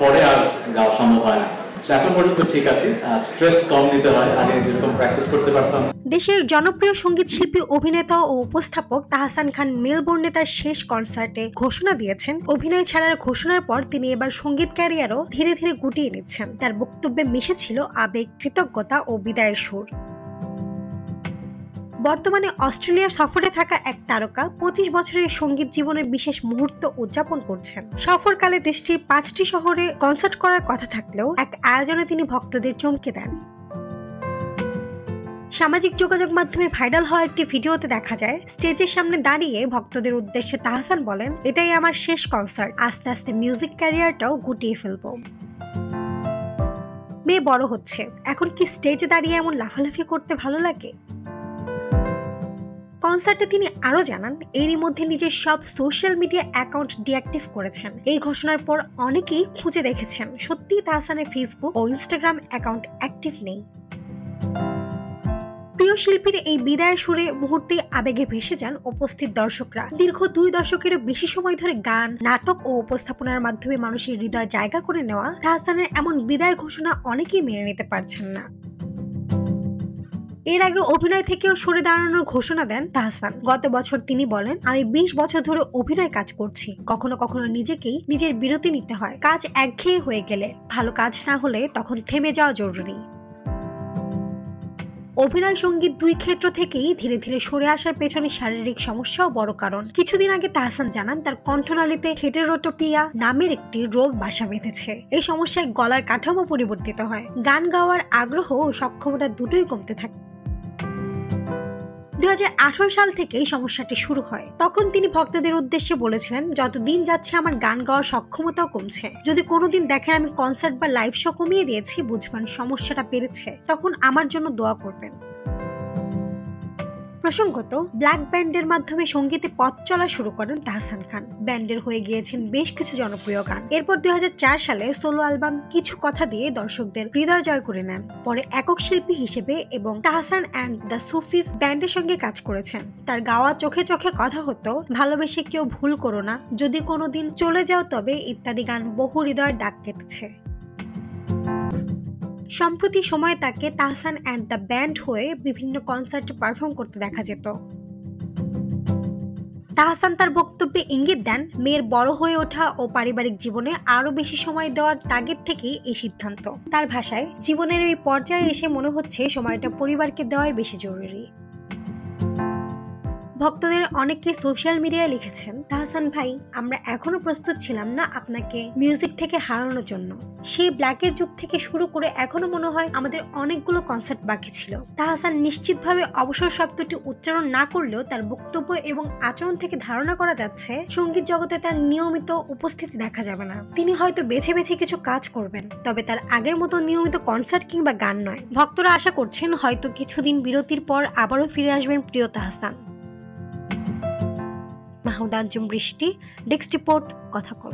পরে আর যাওয়া সম্ভব হয় না। এখন পর্যন্ত ঠিক আছে, স্ট্রেস কম নিতে হয়, আগে যেরকম প্র্যাকটিস করতে পারতাম। দেশের জনপ্রিয় সঙ্গীত শিল্পী, অভিনেতা ও উপস্থাপক তাহসান খান মেলবোর্নে তার শেষ কনসার্টে ঘোষণা দিয়েছেন, অভিনয় ছাড়ার ঘোষণার পর তিনি এবার সঙ্গীত ক্যারিয়ারও ধীরে ধীরে গুটিয়ে নিচ্ছেন। তার বক্তব্যে মিশেছিল আবেগ, কৃতজ্ঞতা ও বিদায়ের সুর। বর্তমানে অস্ট্রেলিয়া সফরে থাকা এক তারকা 25 বছরের সঙ্গীত জীবনের বিশেষ মুহূর্ত উদযাপন করছেন। সফরকালে দেশটির 5টি শহরে কনসার্ট করার কথা থাকলেও এক আয়োজনে তিনি ভক্তদের চমকে দেন। সামাজিক যোগাযোগ মাধ্যমে ভাইরাল হওয়া একটি ভিডিওতে দেখা যায়, স্টেজের সামনে দাঁড়িয়ে ভক্তদের উদ্দেশ্যে তাহসান বলেন, এটাই আমার শেষ কনসার্ট, আস্তে আস্তে মিউজিক ক্যারিয়ারটাও গুটিয়ে ফেলবো। মেয়ে বড় হচ্ছে, এখন কি স্টেজে দাঁড়িয়ে এমন লাফালাফি করতে ভালো লাগে? কনসার্টে তিনি আরো জানান, এরই মধ্যে নিজের সব সোশ্যাল মিডিয়া অ্যাকাউন্ট ডিঅ্যাক্টিভ করেছেন। এই ঘোষণার পর অনেকেই খুঁজে দেখেছেন, সত্যি তাহসানের ফেসবুক ও ইনস্টাগ্রাম অ্যাকাউন্ট অ্যাক্টিভ নেই। প্রিয় শিল্পীর এই বিদায়ের সুরে মুহূর্তেই আবেগে ভেসে যান উপস্থিত দর্শকরা। দীর্ঘ 2 দশকেরও বেশি সময় ধরে গান, নাটক ও উপস্থাপনার মাধ্যমে মানুষের হৃদয় জায়গা করে নেওয়া তাহসানের এমন বিদায় ঘোষণা অনেকেই মেনে নিতে পারছেন না। এর আগে অভিনয় থেকেও সরে দাঁড়ানোর ঘোষণা দেন তাহসান। গত বছর তিনি বলেন, আমি 20 বছর ধরে অভিনয় কাজ করছি, কখনো কখনো নিজের বিরতি নিতে হয়। কাজ একঘেয়ে হয়ে গেলে, ভালো কাজ না হলে তখন থেমে যাওয়া জরুরি। অভিনয়, সঙ্গীত 2 ক্ষেত্র থেকেই ধীরে ধীরে সরে আসার পেছনে শারীরিক সমস্যাও বড় কারণ। কিছুদিন আগে তাহসান জানান, তার কণ্ঠনালীতে হেটেরোটোপিয়া নামের একটি রোগ বাসা বেঁধেছে। এই সমস্যায় গলার কাঠামো পরিবর্তিত হয়, গান গাওয়ার আগ্রহ ও সক্ষমতা দুটোই কমতে থাকে। 2018 সাল থেকে এই সমস্যাটি শুরু হয়। তখন তিনি ভক্তদের উদ্দেশ্যে বলেছিলেন, যত দিন যাচ্ছে আমার গান গাওয়ার সক্ষমতাও কমছে। যদি কোনোদিন দেখেন আমি কনসার্ট বা লাইভ শো কমিয়ে দিয়েছি, বুঝবেন সমস্যাটা বেড়েছে, তখন আমার জন্য দোয়া করবেন। প্রসঙ্গত, ব্ল্যাক ব্যান্ডের মাধ্যমে সঙ্গীতে পথ চলা শুরু করেন তাহসান খান। ব্যান্ডের হয়ে গিয়েছেন বেশ কিছু জনপ্রিয় গান। এরপর 2004 সালে সোলো অ্যালবাম কিছু কথা দিয়ে দর্শকদের হৃদয় জয় করে নেন। পরে একক শিল্পী হিসেবে এবং তাহসান অ্যান্ড দ্য সুফিস ব্যান্ডের সঙ্গে কাজ করেছেন। তার গাওয়া চোখে চোখে কথা হতো, ভালোবেসে কেউ ভুল করো না, যদি কোনোদিন চলে যাও তবে ইত্যাদি গান বহু হৃদয়ের ডাক কেটেছে। সম্প্রতি সময়ে তাকে তাহসান অ্যান্ড দ্য ব্যান্ড হয়ে বিভিন্ন কনসার্টে পারফর্ম করতে দেখা যেত। তাহসান তার বক্তব্যে ইঙ্গিত দেন, মেয়ের বড় হয়ে ওঠা ও পারিবারিক জীবনে আরো বেশি সময় দেওয়ার তাগিদ থেকেই এই সিদ্ধান্ত। তার ভাষায়, জীবনের এই পর্যায়ে এসে মনে হচ্ছে সময়টা পরিবারকে দেওয়াই বেশি জরুরি। ভক্তদের অনেকে সোশ্যাল মিডিয়ায় লিখেছেন, তাহসান ভাই, আমরা এখনো প্রস্তুত ছিলাম না আপনাকে মিউজিক থেকে হারানোর জন্য। সেই ব্ল্যাকের যুগ থেকে শুরু করে এখনো মনে হয় আমাদের অনেকগুলো কনসার্ট বাকি ছিল। তাহসান নিশ্চিতভাবে অবসর শব্দটি উচ্চারণ না করলেও তার বক্তব্য এবং আচরণ থেকে ধারণা করা যাচ্ছে সঙ্গীত জগতে তার নিয়মিত উপস্থিতি দেখা যাবে না। তিনি হয়তো বেছে বেছে কিছু কাজ করবেন, তবে তার আগের মতো নিয়মিত কনসার্ট কিংবা গান নয়। ভক্তরা আশা করছেন হয়তো কিছুদিন বিরতির পর আবারও ফিরে আসবেন প্রিয় তাহসান। মাহমুদা আঞ্জুম বৃষ্টি, ডেস্ক রিপোর্ট, কথা কল।